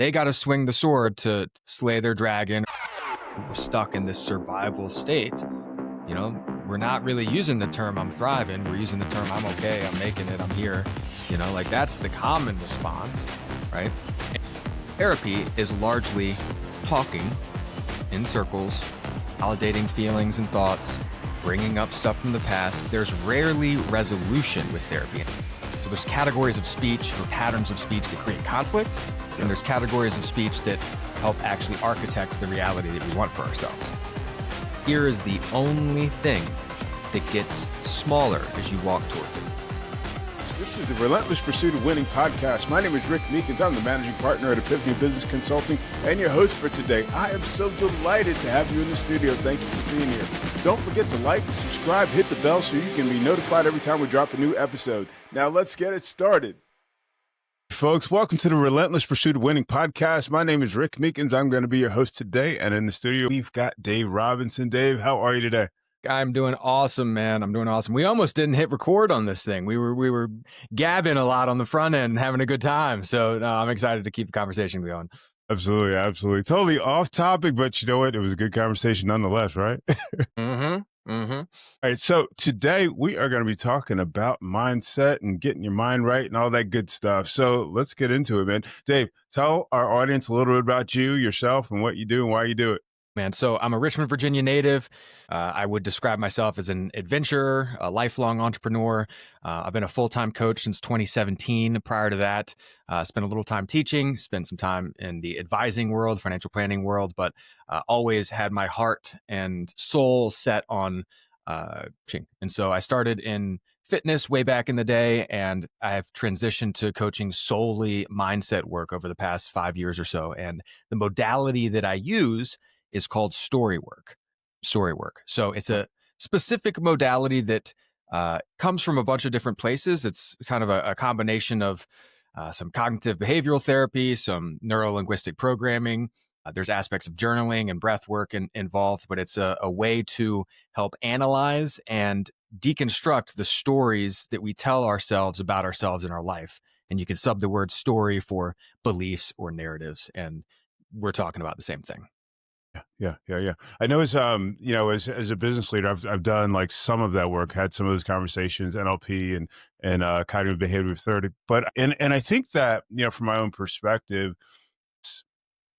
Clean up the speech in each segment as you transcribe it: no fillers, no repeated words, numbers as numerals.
they got to swing the sword to slay their dragon. We're stuck in this survival state. We're not really using the term I'm thriving. We're using the term I'm okay, I'm making it, I'm here. Like that's the common response, right? And therapy is largely talking in circles, validating feelings and thoughts, bringing up stuff from the past. There's rarely resolution with therapy. So there's categories of speech or patterns of speech that create conflict, and there's categories of speech that help actually architect the reality that we want for ourselves. Fear is the only thing that gets smaller as you walk towards it. This is the Relentless Pursuit of Winning podcast. My name is Rick Meekins. I'm the managing partner at Epiphany Business Consulting and your host for today. I am so delighted to have you in the studio. Thank you for being here. Don't forget to like, subscribe, hit the bell so you can be notified every time we drop a new episode. Now let's get it started. Folks, welcome to the Relentless Pursuit of Winning podcast. My name is Rick Meekins. I'm going to be your host today. And in the studio, we've got Dave Robinson. Dave, how are you today? I'm doing awesome, man. I'm doing awesome. We almost didn't hit record on this thing. We were gabbing a lot on the front end, having a good time. So I'm excited to keep the conversation going. Absolutely, absolutely. Totally off topic, but you know what? It was a good conversation nonetheless, right? All right, so today we are going to be talking about mindset and getting your mind right and all that good stuff. So let's get into it, man. Dave, tell our audience a little bit about you, yourself, and what you do and why you do it. Man, so I'm a Richmond, Virginia native. I would describe myself as an adventurer, a lifelong entrepreneur. I've been a full-time coach since 2017. Prior to that, spent a little time teaching, spent some time in the advising world, financial planning world, but always had my heart and soul set on coaching. And so I started in fitness way back in the day, and I've transitioned to coaching solely mindset work over the past 5 years or so. And the modality that I use is called story work. So it's a specific modality that comes from a bunch of different places. It's kind of a combination of some cognitive behavioral therapy, some neuro-linguistic programming. There's aspects of journaling and breath work involved, but it's a way to help analyze and deconstruct the stories that we tell ourselves about ourselves in our life. And you can sub the word story for beliefs or narratives. And we're talking about the same thing. Yeah. I know as a business leader, I've done like some of that work, had some of those conversations, NLP and cognitive behavioral therapy. But I think that, from my own perspective, is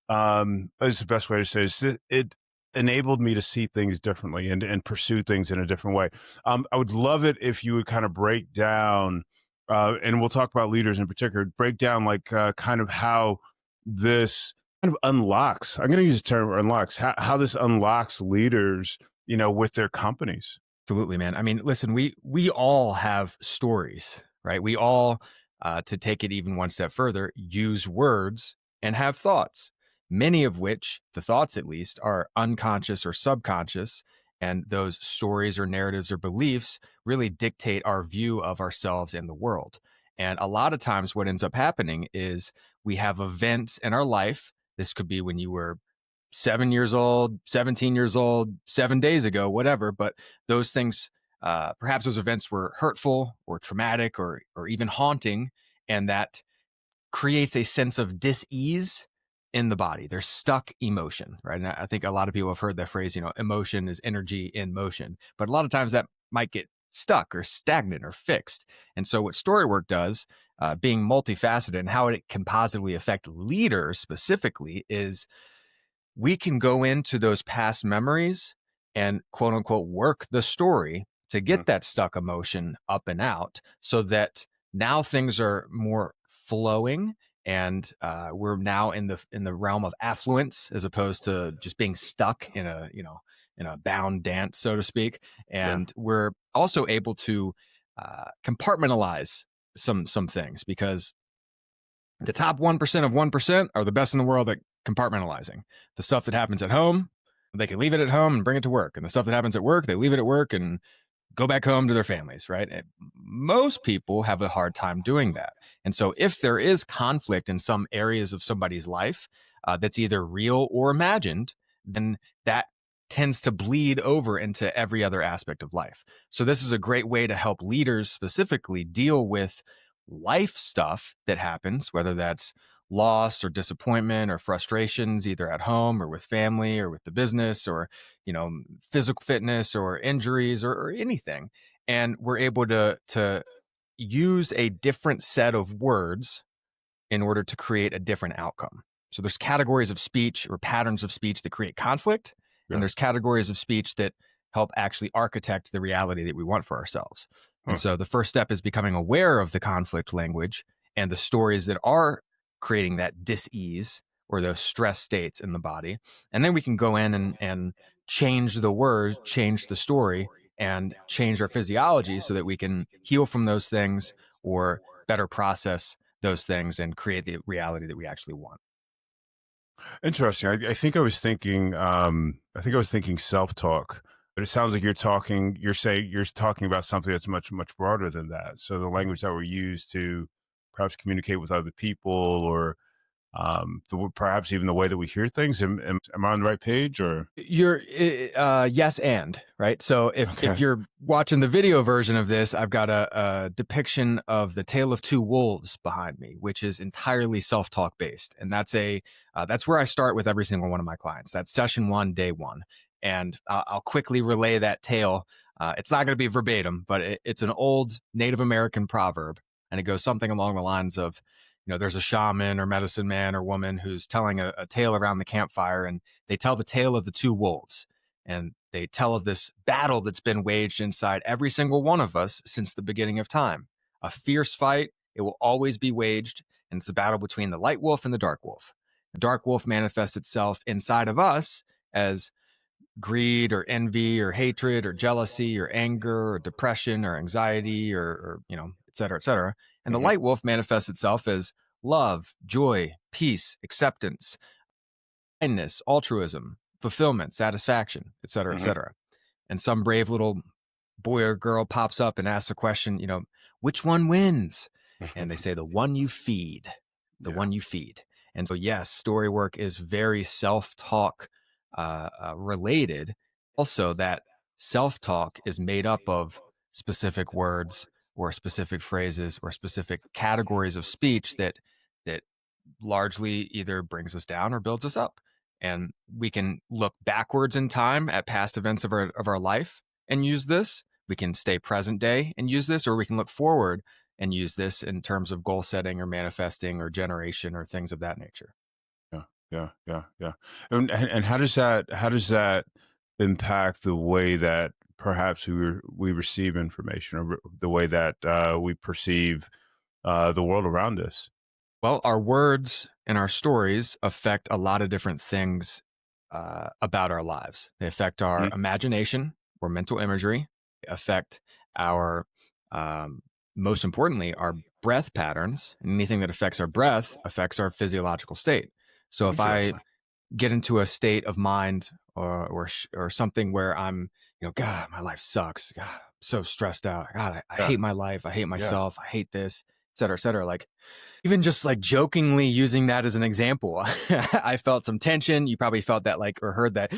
the best way to say it enabled me to see things differently and pursue things in a different way. I would love it if you would kind of break down, and we'll talk about leaders in particular, break down like kind of how this kind of unlocks, I'm going to use the term unlocks, how this unlocks leaders, with their companies. Absolutely, man. I mean, listen, we all have stories, right? We all, to take it even one step further, use words and have thoughts, many of which, the thoughts at least, are unconscious or subconscious. And those stories or narratives or beliefs really dictate our view of ourselves and the world. And a lot of times what ends up happening is we have events in our life. This could be when you were 7 years old, 17 years old, 7 days ago, whatever. But those things, perhaps those events were hurtful or traumatic or even haunting. And that creates a sense of dis-ease in the body. There's stuck emotion, right? And I think a lot of people have heard that phrase, emotion is energy in motion. But a lot of times that might get stuck or stagnant or fixed. And so what story work does, being multifaceted and how it can positively affect leaders specifically, is we can go into those past memories and quote unquote work the story to get that stuck emotion up and out, so that now things are more flowing and we're now in the realm of affluence as opposed to just being stuck in a bound dance, so to speak. And we're also able to compartmentalize some things, because the top 1% of 1% are the best in the world at compartmentalizing. The stuff that happens at home, they can leave it at home and bring it to work. And the stuff that happens at work, they leave it at work and go back home to their families, right? And most people have a hard time doing that. And so if there is conflict in some areas of somebody's life that's either real or imagined, then that tends to bleed over into every other aspect of life. So this is a great way to help leaders specifically deal with life stuff that happens, whether that's loss or disappointment or frustrations, either at home or with family or with the business or, physical fitness or injuries or anything. And we're able to use a different set of words in order to create a different outcome. So there's categories of speech or patterns of speech that create conflict, and Yeah. there's categories of speech that help actually architect the reality that we want for ourselves. And Huh. so the first step is becoming aware of the conflict language and the stories that are creating that dis-ease or those stress states in the body. And then we can go in and change the words, change the story, and change our physiology so that we can heal from those things or better process those things and create the reality that we actually want. Interesting. I think I think I was thinking self-talk, but it sounds like you're talking about something that's much, much broader than that. So the language that we use to perhaps communicate with other people or perhaps even the way that we hear things. Am I on the right page or? You're yes and right. So if Okay. you're watching the video version of this, I've got a depiction of the Tale of Two Wolves behind me, which is entirely self-talk based, and that's where I start with every single one of my clients. That's session one, day one, and I'll quickly relay that tale. It's not going to be verbatim, but it's an old Native American proverb, and it goes something along the lines of, there's a shaman or medicine man or woman who's telling a tale around the campfire, and they tell the tale of the two wolves. And they tell of this battle that's been waged inside every single one of us since the beginning of time. A fierce fight. It will always be waged. And it's a battle between the light wolf and the dark wolf. The dark wolf manifests itself inside of us as greed or envy or hatred or jealousy or anger or depression or anxiety or et cetera, et cetera. And the Hmm. light wolf manifests itself as love, joy, peace, acceptance, kindness, altruism, fulfillment, satisfaction, et cetera, et Hmm. cetera. And some brave little boy or girl pops up and asks a question, which one wins? And they say, the one you feed, the Yeah. one you feed. And so, yes, story work is very self talk related. Also, that self talk is made up of specific words or specific phrases or specific categories of speech that largely either brings us down or builds us up. And we can look backwards in time at past events of our life and use this. We can stay present day and use this, or we can look forward and use this in terms of goal setting or manifesting or generation or things of that nature. Yeah. Yeah. Yeah. Yeah. And how does that impact the way that perhaps we receive information or the way that we perceive the world around us? Well, our words and our stories affect a lot of different things about our lives. They affect our Mhm. imagination or mental imagery, they affect our, um, most importantly, our breath patterns. And anything that affects our breath affects our physiological state. So if I Interesting. get into a state of mind or something where I'm, God, my life sucks. God, I'm so stressed out. God, I Yeah. hate my life. I hate Yeah. myself. I hate this, et cetera, et cetera. Like, even just like jokingly using that as an example, I felt some tension. You probably felt that, like, or heard that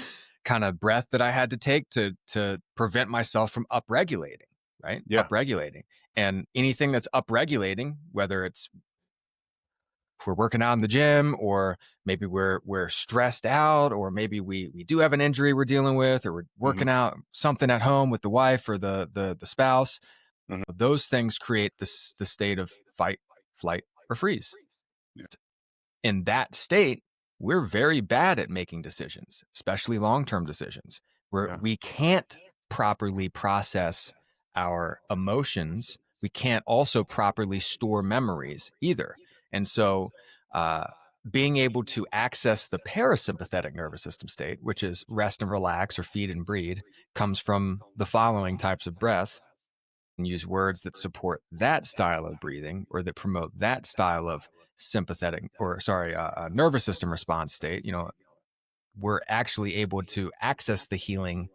kind of breath that I had to take to prevent myself from upregulating, right? Yeah. Upregulating. And anything that's upregulating, whether it's we're working out in the gym, or maybe we're stressed out, or maybe we do have an injury we're dealing with, or we're Hmm. working out something at home with the wife or the spouse, Hmm. those things create the state of fight, flight, or freeze. Yeah. In that state, we're very bad at making decisions, especially long-term decisions, where Yeah. we can't properly process our emotions. We can't also properly store memories either. And so, uh, being able to access the parasympathetic nervous system state, which is rest and relax or feed and breathe, comes from the following types of breath, and use words that support that style of breathing or that promote that style of sympathetic or sorry nervous system response state. We're actually able to access the healing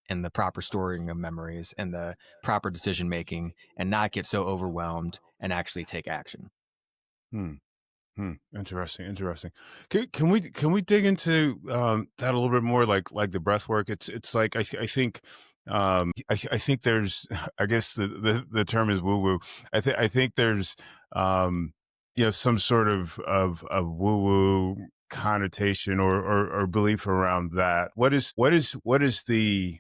and the proper storing of memories and the proper decision making and not get so overwhelmed and actually take action. Hmm. Hmm. Interesting. Interesting. Can we dig into that a little bit more? Like the breath work. It's like I think I think there's I guess the term is woo woo. I think there's um some sort of woo woo connotation or belief around that. What is the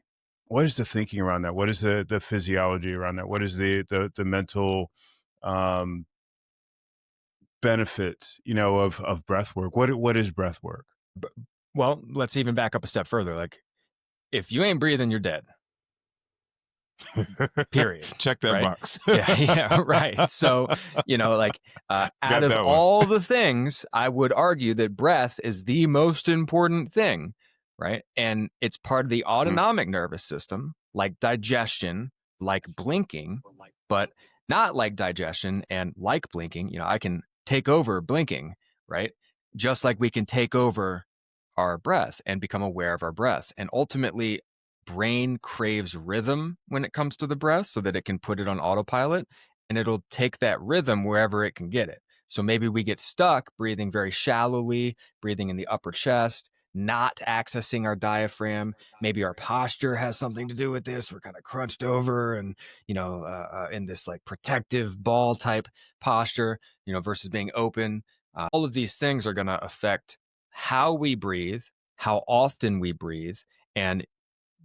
thinking around that? What is the physiology around that? What is the mental um, benefits, of breath work? What is breath work? B- Well, let's even back up a step further. Like, if you ain't breathing, you're dead. Period. Check that Right? box. Yeah, yeah, right. So, like, out Got of that one. all the things, I would argue that breath is the most important thing, right? And it's part of the Mhm. autonomic nervous system, like digestion, like blinking, but not like digestion and like blinking. I can take over blinking, right? Just like we can take over our breath and become aware of our breath. And ultimately, brain craves rhythm when it comes to the breath so that it can put it on autopilot, and it'll take that rhythm wherever it can get it. So maybe we get stuck breathing very shallowly, breathing in the upper chest, not accessing our diaphragm. Maybe our posture has something to do with this. We're kind of crunched over and, in this like protective ball type posture, versus being open. All of these things are going to affect how we breathe, how often we breathe, and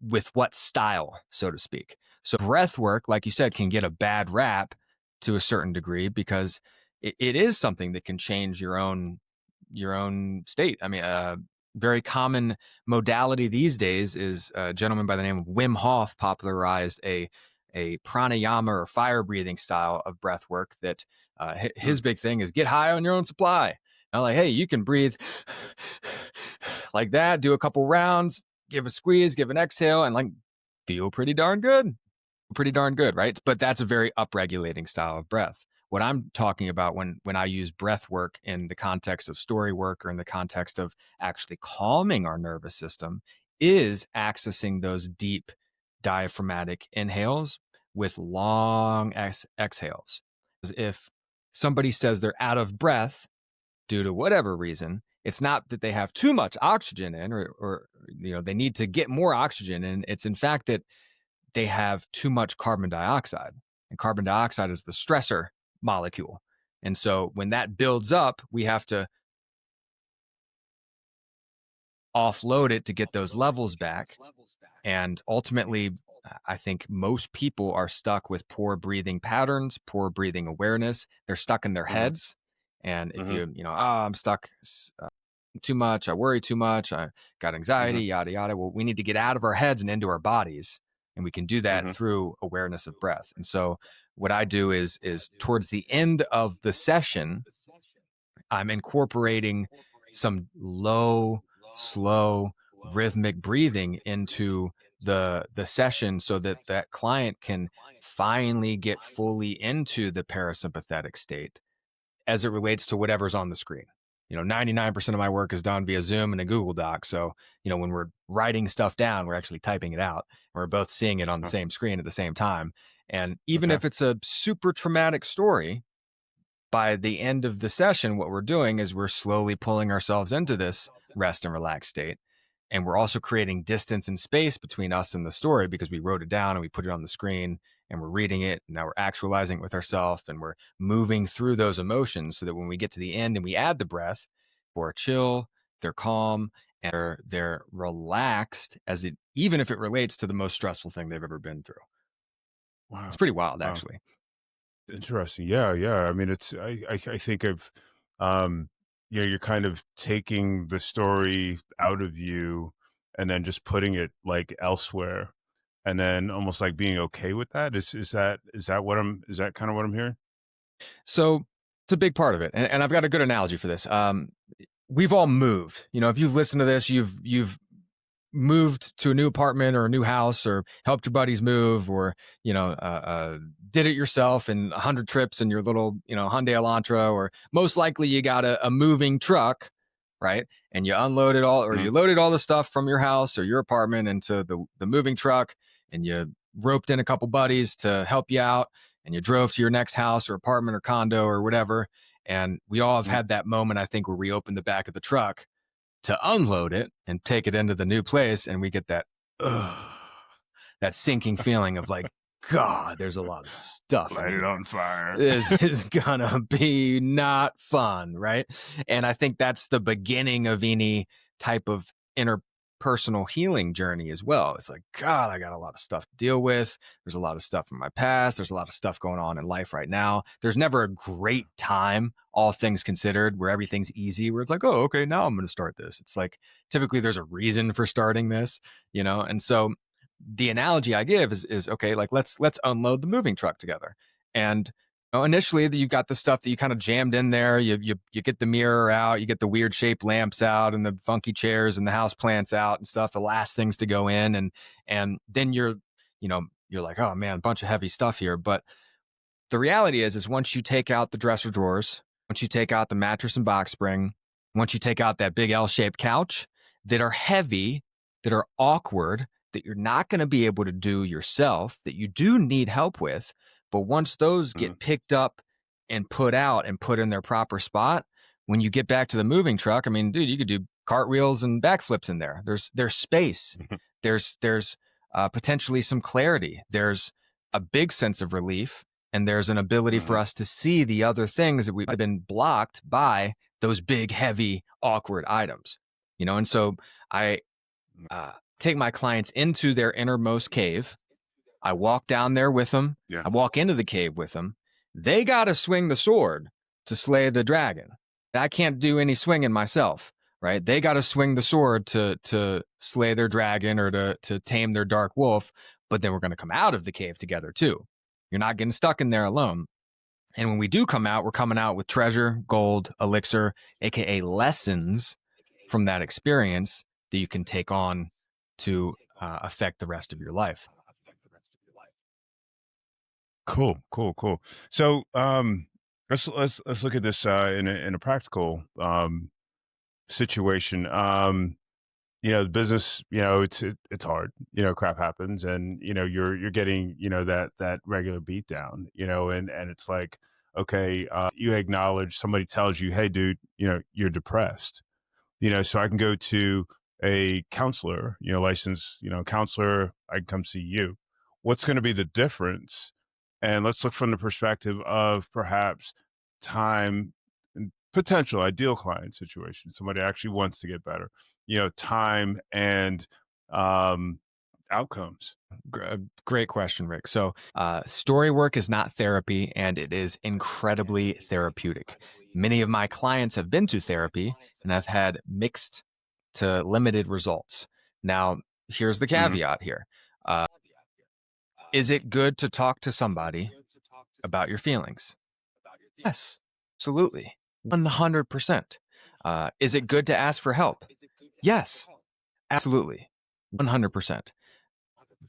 with what style, so to speak. So breath work, like you said, can get a bad rap to a certain degree because it is something that can change your own state. I mean, a very common modality these days is a gentleman by the name of Wim Hof popularized a pranayama or fire breathing style of breath work that Mm. his big thing is get high on your own supply. I'm like, hey, you can breathe like that, do a couple rounds, give a squeeze, give an exhale, and like feel pretty darn good. Pretty darn good, right? But that's a very upregulating style of breath. What I'm talking about when I use breath work in the context of story work or in the context of actually calming our nervous system is accessing those deep diaphragmatic inhales with long exhales. As if somebody says they're out of breath due to whatever reason, it's not that they have too much oxygen in or they need to get more oxygen in. It's in fact that they have too much carbon dioxide. And carbon dioxide is the stressor molecule. And so when that builds up, we have to offload it to get those levels back. And ultimately, I think most people are stuck with poor breathing patterns, poor breathing awareness. They're stuck in their Mhm. heads. And if Mhm. I'm stuck too much, I worry too much, I got Mhm. anxiety, yada, yada. Well, we need to get out of our heads and into our bodies. And we can do that Mhm. through awareness of breath. And so what I do is towards the end of the session, I'm incorporating some low, slow, rhythmic breathing into the session so that that client can finally get fully into the parasympathetic state as it relates to whatever's on the screen. 99% of my work is done via Zoom and a Google Doc. So, when we're writing stuff down, we're actually typing it out. We're both seeing it on the Uh, same screen at the same time. And even okay. if it's a super traumatic story, by the end of the session, what we're doing is we're slowly pulling ourselves into this rest and relax state. And we're also creating distance and space between us and the story because we wrote it down and we put it on the screen and we're reading it. And now we're actualizing it with ourselves and we're moving through those emotions so that when we get to the end and we add the breath, we're chill, they're calm, and they're relaxed as it, even if it relates to the most stressful thing they've ever been through. It's Wow. pretty wild, Wow. actually. Interesting. Yeah, yeah. I mean, I think of, um, you're kind of taking the story out of you and then just putting it like elsewhere, and then almost like being okay with that. Is that kind of what I'm hearing? So it's a big part of it. And I've got a good analogy for this. We've all moved. If you've listened to this, you've moved to a new apartment or a new house or helped your buddies move or did it yourself in 100 trips in your little Hyundai Elantra, or most likely you got a moving truck, right? And you unloaded all, or Mhm. you loaded all the stuff from your house or your apartment into the moving truck, and you roped in a couple buddies to help you out, and you drove to your next house or apartment or condo or whatever. And we all have Mhm. had that moment, I think, where we open the back of the truck to unload it and take it into the new place, and we get that ugh, that sinking feeling of like, God, there's a lot of stuff in Light it here. on fire. This is gonna be not fun, right? And I think that's the beginning of any type of interpersonal healing journey as well. It's like, God, I got a lot of stuff to deal with. There's a lot of stuff from my past. There's a lot of stuff going on in life right now. There's never a great time, all things considered, where everything's easy, where it's like, oh, okay, now I'm going to start this. It's like typically there's a reason for starting this, and so the analogy I give is okay, like let's unload the moving truck together. And initially you've got the stuff that you kind of jammed in there. You get the mirror out, you get the weird shaped lamps out, and the funky chairs and the house plants out and stuff. The last things to go in, and then you're like, oh man, a bunch of heavy stuff here. But the reality is once you take out the dresser drawers, once you take out the mattress and box spring, once you take out that big L-shaped couch that are heavy, that are awkward, that you're not going to be able to do yourself, that you do need help with, but once those Mhm, get picked up and put out and put in their proper spot, when you get back to the moving truck, I mean, dude, you could do cartwheels and backflips in there. There's space. mhm, There's potentially some clarity. There's a big sense of relief, and there's an ability for mhm, us to see the other things that we've been blocked by those big, heavy, awkward items. And so I mhm. take my clients into their innermost cave. I walk down there with them. Yeah. I walk into the cave with them. They got to swing the sword to slay the dragon. I can't do any swinging myself, right? They got to swing the sword to slay their dragon or to tame their dark wolf. But then we're going to come out of the cave together too. You're not getting stuck in there alone. And when we do come out, we're coming out with treasure, gold, elixir, aka lessons from that experience that you can take on to affect the rest of your life. Cool, cool, cool. So, let's look at this in a practical situation. The business, it's hard. Crap happens, and you're getting that regular beat down. And it's like, okay, you acknowledge somebody tells you, hey, dude, you're depressed. So I can go to a counselor, licensed, counselor. I can come see you. What's going to be the difference? And let's look from the perspective of perhaps time and potential ideal client situation. Somebody actually wants to get better, time and um, outcomes. Great question, Rick. So, story work is not therapy, and it is incredibly therapeutic. Many of my clients have been to therapy and have had mixed to limited results. Now, here's the Hmm. caveat here. Uh, is it good to talk to somebody about your feelings? Yes, absolutely. 100%. Is it good to ask for help? Yes, absolutely. 100%.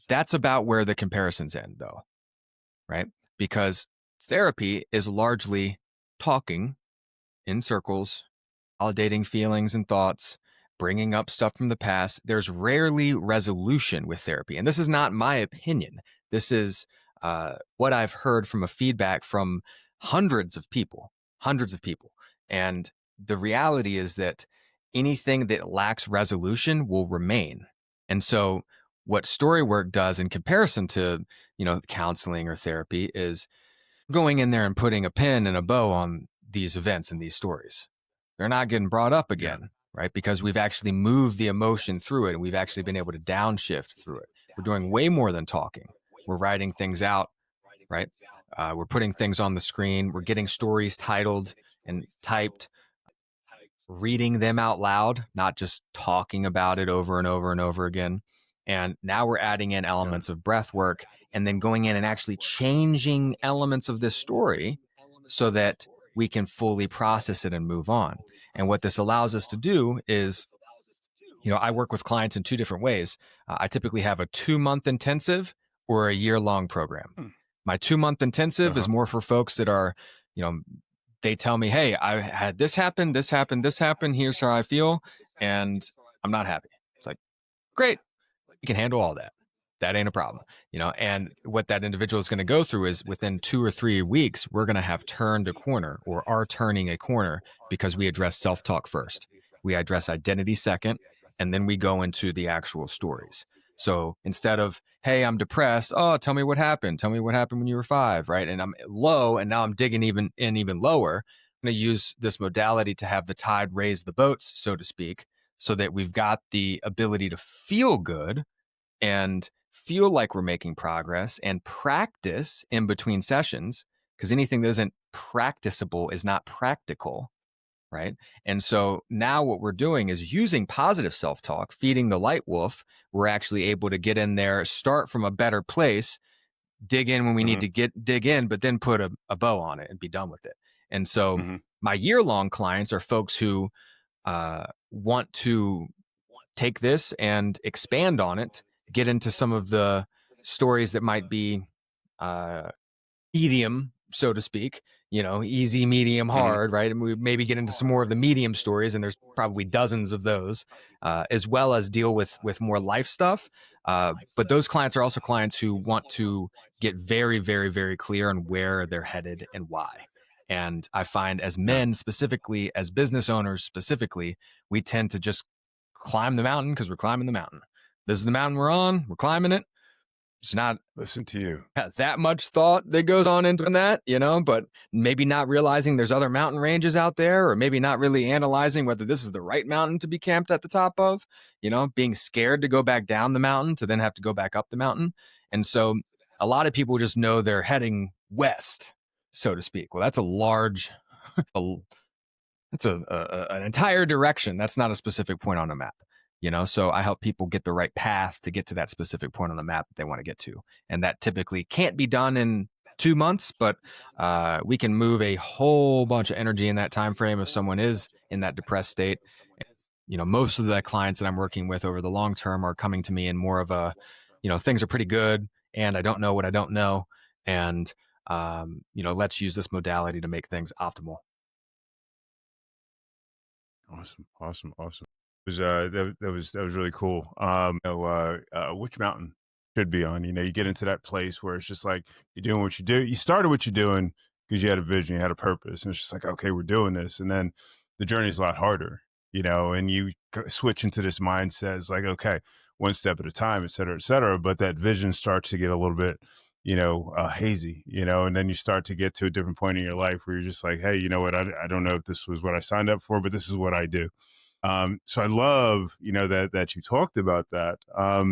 That's about where the comparisons end, though, right? Because therapy is largely talking in circles, validating feelings and thoughts, bringing up stuff from the past. There's rarely resolution with therapy. And this is not my opinion. This is what I've heard from a feedback from hundreds of people, hundreds of people. And the reality is that anything that lacks resolution will remain. And so, what story work does in comparison to, counseling or therapy is going in there and putting a pin and a bow on these events and these stories. They're not getting brought up Yeah. again, right? Because we've actually moved the emotion through it and we've actually been able to downshift through it. We're doing way more than talking. We're writing things out, right? We're putting things on the screen. We're getting stories titled and typed, reading them out loud, not just talking about it over and over and over again. And now we're adding in Yeah. elements of breath work and then going in and actually changing elements of this story so that we can fully process it and move on. And what this allows us to do is, I work with clients in two different ways. I typically have a 2-month intensive or a year-long program. Hmm. My 2-month intensive is Uh-huh. more for folks that are, you know, they tell me, hey, I had this happen, this happened, this happened. Here's how I feel. And I'm not happy. It's like, great. We can handle all that. That ain't a problem. And what that individual is going to go through is within 2 or 3 weeks, we're going to have turned a corner or are turning a corner because we address self talk first. We address identity second, and then we go into the actual stories. So instead of, hey, I'm depressed, oh, tell me what happened. Tell me what happened when you were 5, right? And I'm low, and now I'm digging even lower. I'm going to use this modality to have the tide raise the boats, so to speak, so that we've got the ability to feel good and feel like we're making progress and practice in between sessions, because anything that isn't practicable is not practical, right? And so now what we're doing is using positive self-talk, feeding the light wolf. We're actually able to get in there, start from a better place, dig in when we need Hmm. to dig in, but then put a bow on it and be done with it. And so Hmm. my year-long clients are folks who want to take this and expand on it, get into some of the stories that might be uh, medium, so to speak, easy, medium, Hmm. hard, right? And we maybe get into some more of the medium stories, and there's probably dozens of those, as well as deal with more life stuff. But those clients are also clients who want to get very, very, very clear on where they're headed and why. And I find as Yeah. men, specifically, as business owners specifically, we tend to just climb the mountain because we're climbing the mountain. This is the mountain we're on. We're climbing it. It's not Listen to you. that much thought that goes on into that, but maybe not realizing there's other mountain ranges out there, or maybe not really analyzing whether this is the right mountain to be camped at the top of, being scared to go back down the mountain to then have to go back up the mountain. And so a lot of people just know they're heading west, so to speak. Well, that's a large, it's an entire direction. That's not a specific point on a map, So I help people get the right path to get to that specific point on the map that they want to get to, and that typically can't be done in 2 months, but we can move a whole bunch of energy in that time frame if someone is in that depressed state. Most of the clients that I'm working with over the long term are coming to me in more of a, things are pretty good, and I don't know what I don't know, and let's use this modality to make things optimal. Awesome, awesome, awesome. It was that was really cool. Which mountain should be on? You get into that place where it's just like you're doing what you do. You started what you're doing because you had a vision, you had a purpose, and it's just like, okay, we're doing this, and then the journey's a lot harder. And you switch into this mindset. It's like, okay, one step at a time, et cetera, et cetera. But that vision starts to get a little bit, hazy, and then you start to get to a different point in your life where you're just like, hey, you know what? I don't know if this was what I signed up for, but this is what I do. So I love, that you talked about that.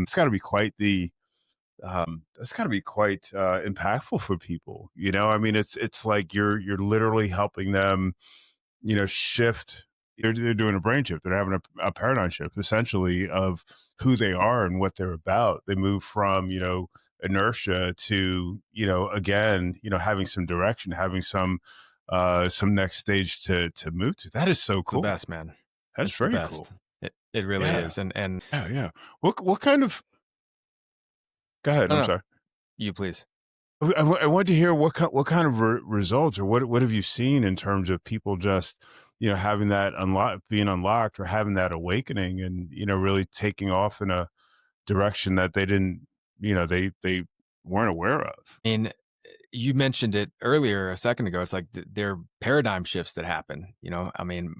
It's got to be quite that's got to be quite impactful for people. I mean, it's like you're literally helping them, shift. They're doing a brain shift. They're having a paradigm shift, essentially, of who they are and what they're about. They move from, inertia to, again, having some direction, having some next stage to move to. That is so It's the cool. best, man. That's It's the very cool. best. It really Yeah. is. And Yeah. Yeah. What kind of? Go ahead. no, I'm no, sorry. you please. I wanted to hear what kind of results, or what have you seen in terms of people just having that being unlocked, or having that awakening, and really taking off in a direction that they didn't they weren't aware of. I mean, you mentioned it earlier a second ago. It's like there are paradigm shifts that happen. I mean,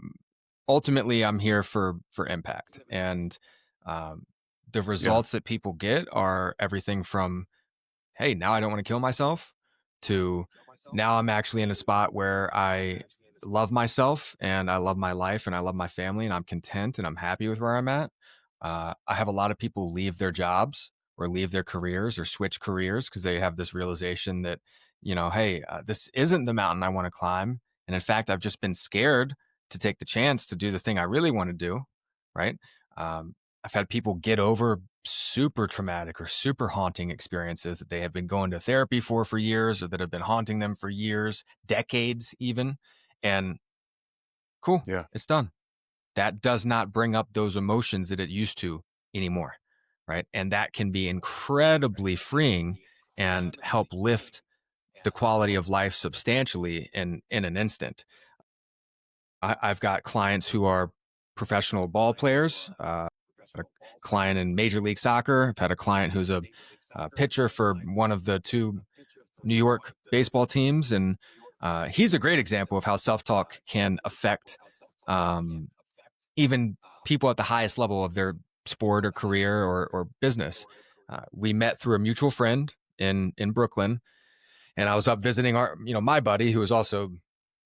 ultimately, I'm here for impact, and um, the Yeah. results that people get are everything from, hey, now I don't want to kill myself, to now I'm actually in a spot where I love myself and I love my life and I love my family and I'm content and I'm happy with where I'm at. I have a lot of people leave their jobs or leave their careers or switch careers because they have this realization that, hey, this isn't the mountain I want to climb. And in fact, I've just been scared to take the chance to do the thing I really want to do. Right. Um, I've had people get over super traumatic or super haunting experiences that they have been going to therapy for years, or that have been haunting them for years, decades even. And cool, Yeah. it's done. That does not bring up those emotions that it used to anymore. Right. And that can be incredibly freeing and help lift the quality of life substantially in an instant. I've got clients who are professional ball players, a client in Major League Soccer. I've had a client who's a pitcher for one of the two New York baseball teams. And he's a great example of how self talk can affect um, even people at the highest level of sport or career or business. We met through a mutual friend in Brooklyn, and I was up visiting my buddy who was also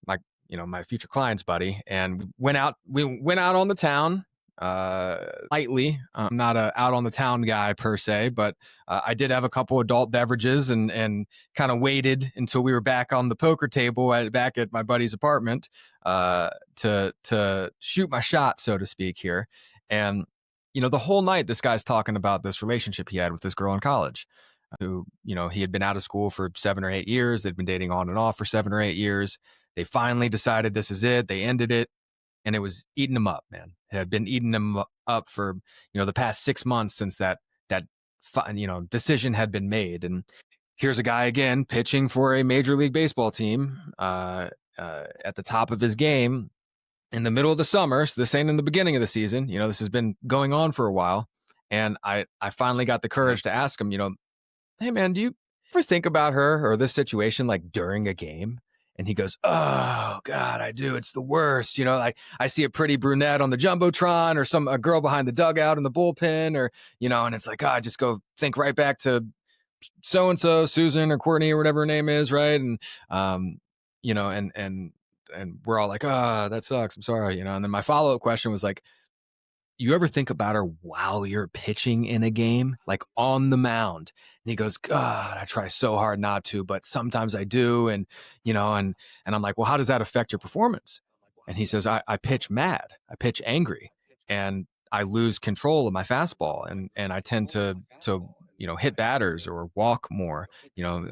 my my future client's buddy, and we went out on the town lightly. I'm not a out on the town guy per se, but I did have a couple adult beverages and kind of waited until we were back on the poker table back at my buddy's apartment to shoot my shot, so to speak here. And the whole night this guy's talking about this relationship he had with this girl in college who, he had been out of school for 7 or 8 years. They'd been dating on and off for 7 or 8 years. They finally decided this is it. They ended it, and it was eating them up, man. It had been eating them up for, the past 6 months since that decision had been made. And here's a guy again pitching for a Major League Baseball team at the top of his game in the middle of the summer. So this ain't in the beginning of the season. This has been going on for a while. And I finally got the Yeah. courage to ask him, hey man, do you ever think about her or this situation like during a game? And he goes, oh God, I do. It's the worst. I see a pretty brunette on the Jumbotron or a girl behind the dugout in the bullpen and it's like, I just go think right back to so-and-so, Susan or Courtney or whatever her name is. Right. And, and we're all like, that sucks. I'm sorry. And then my follow-up question was like, you ever think about her while you're pitching in a game, like on the mound? And he goes, God, I try so hard not to, but sometimes I do. And I'm like, well, how does that affect your performance? And he says, I pitch mad, I pitch angry, and I lose control of my fastball. And I tend to hit batters or walk more,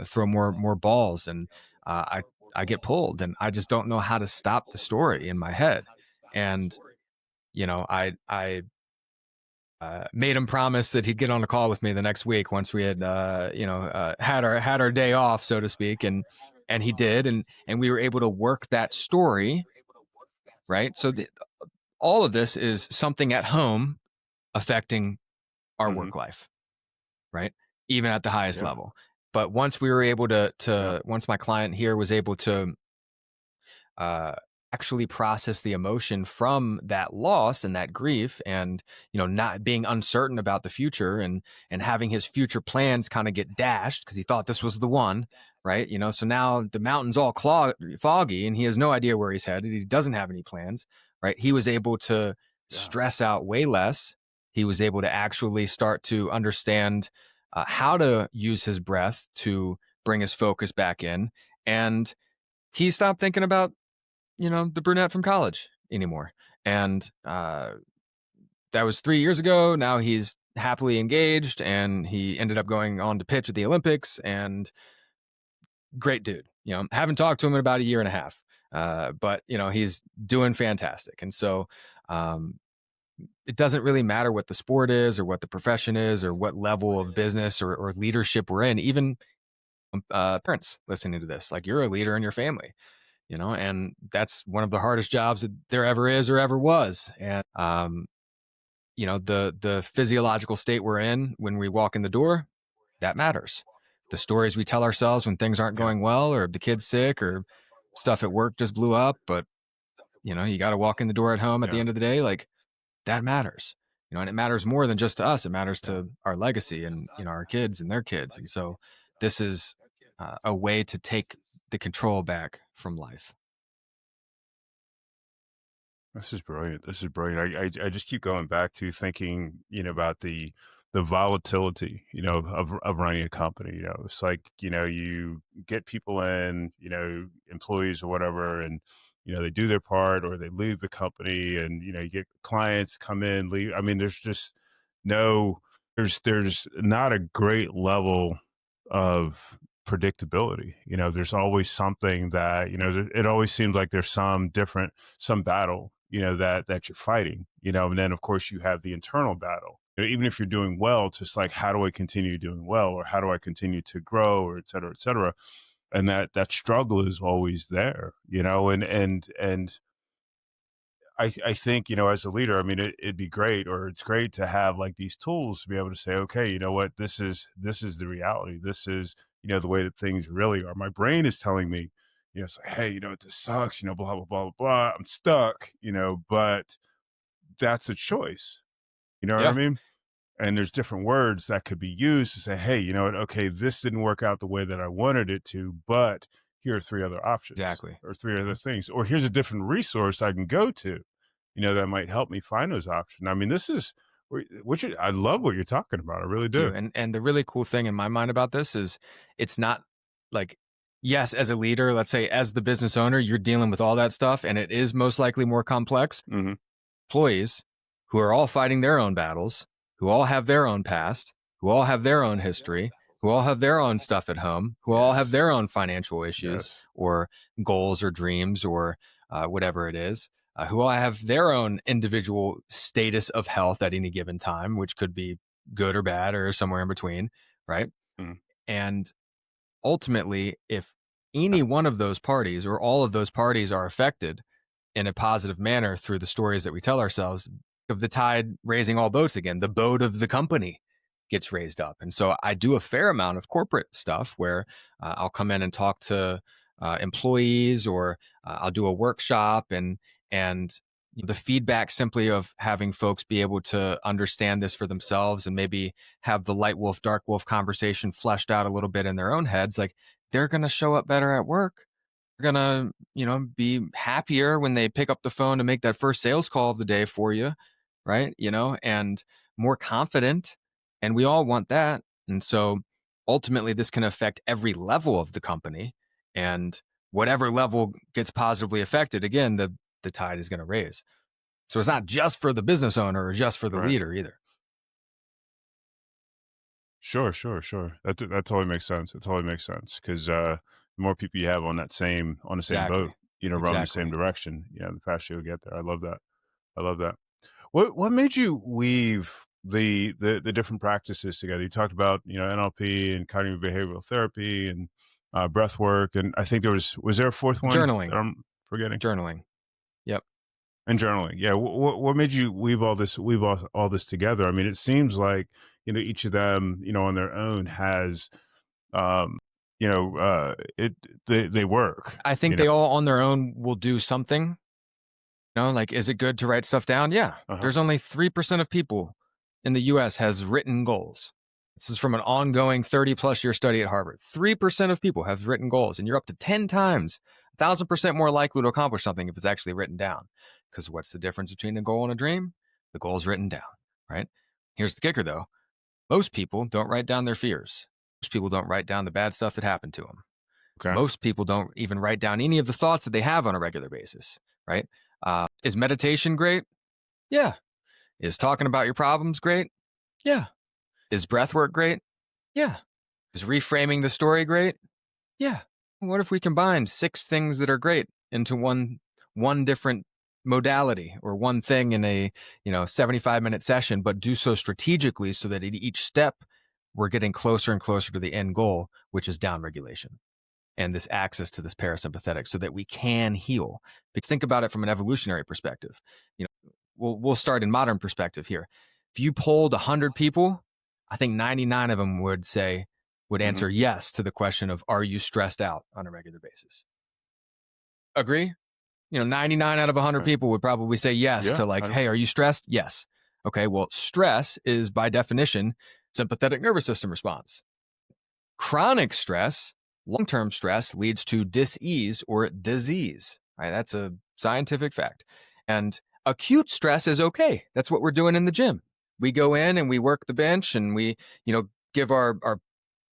throw more balls. And I get pulled and I just don't know how to stop the story in my head. And, I made him promise that he'd get on a call with me the next week once we had had our day off, so to speak, and he did, and we were able to work that story, right? So all of this is something at home affecting our Hmm. work life, right? Even at the highest Yeah. level. But once we were able to Yeah. to once my client here was able to uh, actually process the emotion from that loss and that grief, and not being uncertain about the future, and having his future plans kind of get dashed because he thought this was the one, right? So now the mountain's all foggy and he has no idea where he's headed. He doesn't have any plans, right? He was able to Yeah. stress out way less. He was able to actually start to understand how to use his breath to bring his focus back in, and he stopped thinking about the brunette from college anymore. And that was 3 years ago. Now he's happily engaged, and he ended up going on to pitch at the Olympics. And great dude. Haven't talked to him in about a year and a half, but he's doing fantastic. And so um, it doesn't really matter what the sport is or what the profession is or what level of business or leadership we're in. Even parents listening to this, like, you're a leader in your family, and that's one of the hardest jobs that there ever is or ever was. And the physiological state we're in when we walk in the door, that matters. The stories we tell ourselves when things aren't Yeah. going well, or the kid's sick, or stuff at work just blew up, but you got to walk in the door at home at the Yeah. end of the day, like, that matters. And it matters more than just to us. It matters Yeah. to our legacy and our kids and their kids. And so this is a way to take the control back from life. This is brilliant. This is brilliant. I just keep going back to thinking, about the volatility, of running a company. It's like, you get people in, employees or whatever, and they do their part or they leave the company, and you get clients come in, leave. I mean, there's just no there's not a great level of predictability. There's always something that, it always seems like there's some battle, that you're fighting, and then of course you have the internal battle. Even if you're doing well, it's just like, how do I continue doing well, or how do I continue to grow, or et cetera, et cetera. And that struggle is always there, and I think, as a leader, I mean, it'd be great, or it's great to have like these tools to be able to say, okay, you know what, this is the reality. This is, the way that things really are. My brain is telling me, it's like, hey, this sucks, blah, blah, blah, blah, blah. I'm stuck, but that's a choice. You know what I Yeah, mean? And there's different words that could be used to say, hey, you know what? Okay, this didn't work out the way that I wanted it to, but here are three other options exactly. or three other Mhm. things, or here's a different resource I can go to, that might help me find those options. I mean, this is I love what you're talking about. I really Thank you. do. And the really cool thing in my mind about this is it's not like, yes, as a leader, let's say as the business owner, you're dealing with all that stuff and it is most likely more complex. Hmm. Employees who are all fighting their own battles, who all have their own past, who all have their own history, who all have their own stuff at home, who all have Yes. their own financial issues Yes. or goals or dreams or whatever it is, who all have their own individual status of health at any given time, which could be good or bad or somewhere in between, right? Mhm. And ultimately, if any one of those parties or all of those parties are affected in a positive manner through the stories that we tell ourselves of the tide raising all boats again, the boat of the company gets raised up. And so I do a fair amount of corporate stuff where I'll come in and talk to employees or I'll do a workshop and the feedback simply of having folks be able to understand this for themselves and maybe have the light wolf dark wolf conversation fleshed out a little bit in their own heads, like they're going to show up better at work, gonna, be happier when they pick up the phone to make that first sales call of the day for you, right? And more confident. And we all want that. And so ultimately, this can affect every level of the company. And whatever level gets positively affected, again, the tide is going to raise. So it's not just for the business owner or just for the Right. leader either. Sure, sure, sure. That totally makes sense. It totally makes sense because the more people you have on the same boat, Exactly. rowing the same Exactly. direction, the faster you'll get there. I love that. I love that. What made you weave the different practices together? You talked about NLP and cognitive behavioral therapy and breath work, and I think was there a fourth one Journaling. that I'm forgetting? Journaling. Yep. And journaling. Yeah. What made you weave all this together? I mean, it seems like each of them on their own has um it they work. I think they all on their own will do something. Like, is it good to write stuff down? Yeah. Uh huh. There's only 3% of people in the US has written goals. This is from an ongoing 30 plus year study at Harvard. 3% of people have written goals, and you're up to 10 times, 1,000% more likely to accomplish something if it's actually written down. Because what's the difference between a goal and a dream? The goal is written down, right? Here's the kicker though, most people don't write down their fears. Most people don't write down the bad stuff that happened to them. Okay. Most people don't even write down any of the thoughts that they have on a regular basis, right? Is meditation great? Yeah. Is talking about your problems great? Yeah. Is breath work great? Yeah. Is reframing the story great? Yeah. What if we combined 6 things that are great into one different modality or one thing in a 75-minute session, but do so strategically so that at each step we're getting closer and closer to the end goal, which is down regulation and this access to this parasympathetic so that we can heal. Because think about it from an evolutionary perspective. We'll start in modern perspective here. If you polled 100 people, I think 99 of them would Hmm. answer yes to the question of, are you stressed out on a regular basis? Agree? 99 out of 100 Right. people would probably say yes Yeah. to, like, hey, are you stressed? Yes. Okay, well, stress is by definition sympathetic nervous system response. Chronic stress, long term stress, leads to dis-ease or disease. Right? That's a scientific fact. And acute stress is okay. That's what we're doing in the gym. We go in and we work the bench and we, give our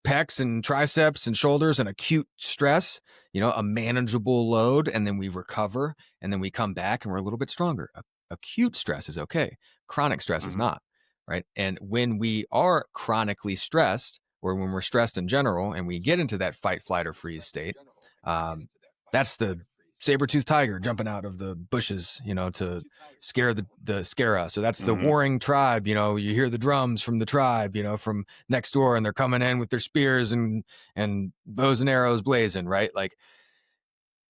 pecs and triceps and shoulders an acute stress, a manageable load, and then we recover and then we come back and we're a little bit stronger. Acute stress is okay. Chronic stress is Hmm. not, right? And when we are chronically stressed, or when we're stressed in general, and we get into that fight, flight, or freeze state, um, that's the saber-toothed tiger jumping out of the bushes, to scare the scare us. So that's the Hmm. warring tribe. You hear the drums from the tribe, from next door, and they're coming in with their spears and bows and arrows blazing, right? Like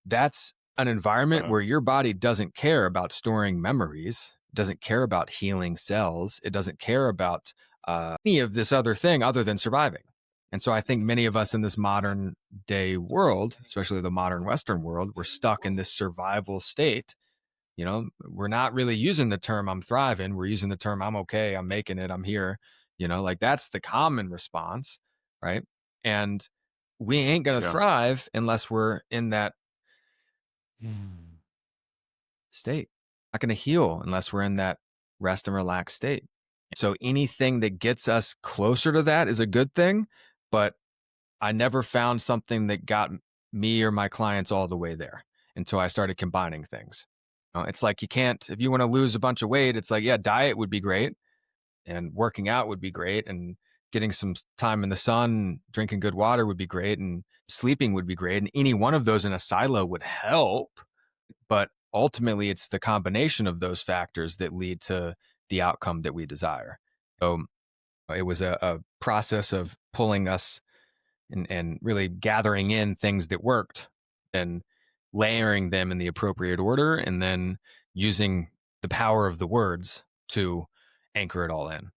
that's an environment Uh-huh. where your body doesn't care about storing memories, doesn't care about healing cells, it doesn't care about any of this other thing other than surviving. And so I think many of us in this modern day world, especially the modern Western world, we're stuck in this survival state We're not really using the term I'm thriving. We're using the term I'm okay, I'm making it, I'm here. Like that's the common response, right? And we ain't going to Yeah. thrive unless we're in that state. Not going to heal unless we're in that rest and relax state. So anything that gets us closer to that is a good thing, but I never found something that got me or my clients all the way there until I started combining things. It's like if you want to lose a bunch of weight, it's like, yeah, diet would be great and working out would be great and getting some time in the sun, drinking good water would be great and sleeping would be great. And any one of those in a silo would help. But ultimately, it's the combination of those factors that lead to the outcome that we desire. So it was a process of pulling us and really gathering in things that worked and layering them in the appropriate order and then using the power of the words to anchor it all in.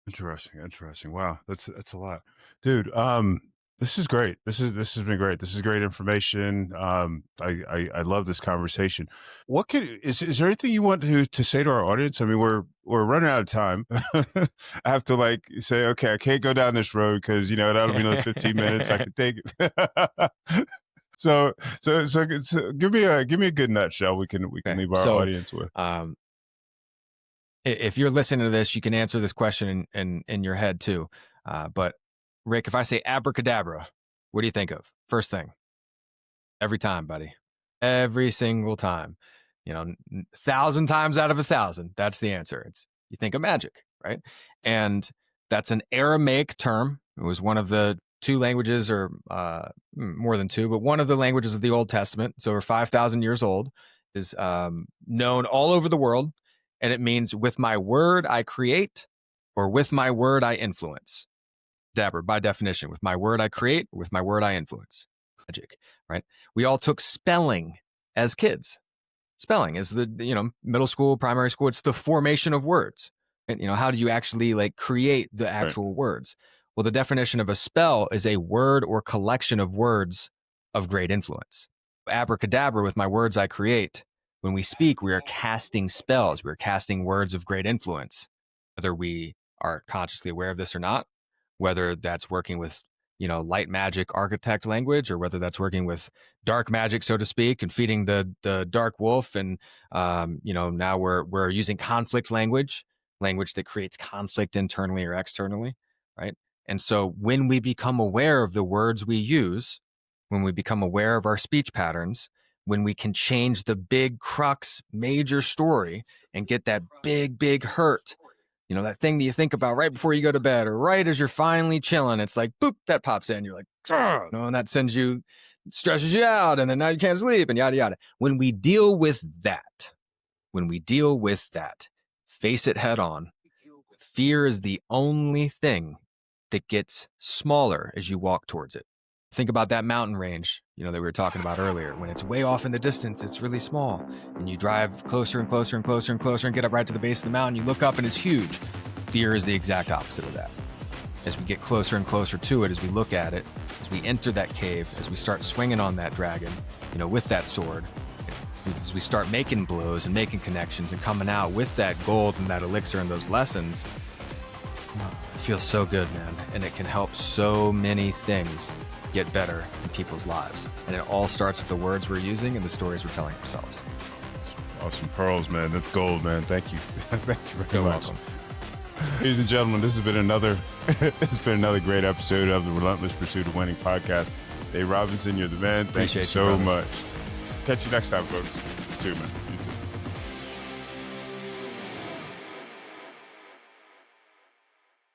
Interesting. Wow, that's a lot, dude. This is great. This has been great. This is great information. I love this conversation. Is there anything you want to say to our audience? I mean, we're running out of time. I have to like say, okay, I can't go down this road because that'll be another 15 minutes. I could take it. So give me a good nutshell we can Okay. leave our So, audience with. If you're listening to this, you can answer this question in your head too. But Rick, if I say abracadabra, what do you think of? First thing, every time, buddy, every single time, 1,000 times out of 1,000, that's the answer. You think of magic, right? And that's an Aramaic term. It was one of the two languages, or more than two, but one of the languages of the Old Testament. It's over 5,000 years old. Is known all over the world. And it means with my word I create, or with my word I influence. Dabber, by definition, with my word I create, or with my word I influence. Magic, right? We all took spelling as kids. Spelling is the, middle school, primary school, it's the formation of words. And, how do you actually like create the Right. actual words? Well, the definition of a spell is a word or collection of words of great influence. Abracadabra, with my words I create. When we speak, we are casting spells. We're casting words of great influence, whether we are consciously aware of this or not, whether that's working with, light magic architect language, or whether that's working with dark magic, so to speak, and feeding the dark wolf. And, now we're using conflict language that creates conflict internally or externally, right? And so when we become aware of the words we use, when we become aware of our speech patterns, when we can change the big crux major story and get that big hurt, that thing that you think about right before you go to bed or right as you're finally chilling, it's like boop, that pops in, you're like, and that stresses you out, and then now you can't sleep, and yada yada. When we deal with that, face it head on. Fear is the only thing that gets smaller as you walk towards it. Think about that mountain range, that we were talking about earlier. When it's way off in the distance, it's really small. And you drive closer and closer and closer and closer and get up right to the base of the mountain. You look up and it's huge. Fear is the exact opposite of that. As we get closer and closer to it, as we look at it, as we enter that cave, as we start swinging on that dragon, with that sword, as we start making blows and making connections and coming out with that gold and that elixir and those lessons, it feels so good, man. And it can help so many things get better in people's lives. And it all starts with the words we're using and the stories we're telling ourselves. Awesome pearls, man. That's gold, man. Thank you. Thank you very You're much. welcome. Ladies and gentlemen, this has been another great episode of the Relentless Pursuit of Winning podcast. Dave Robinson, you're the man. Thank you so much. Catch you next time, folks. See you, man.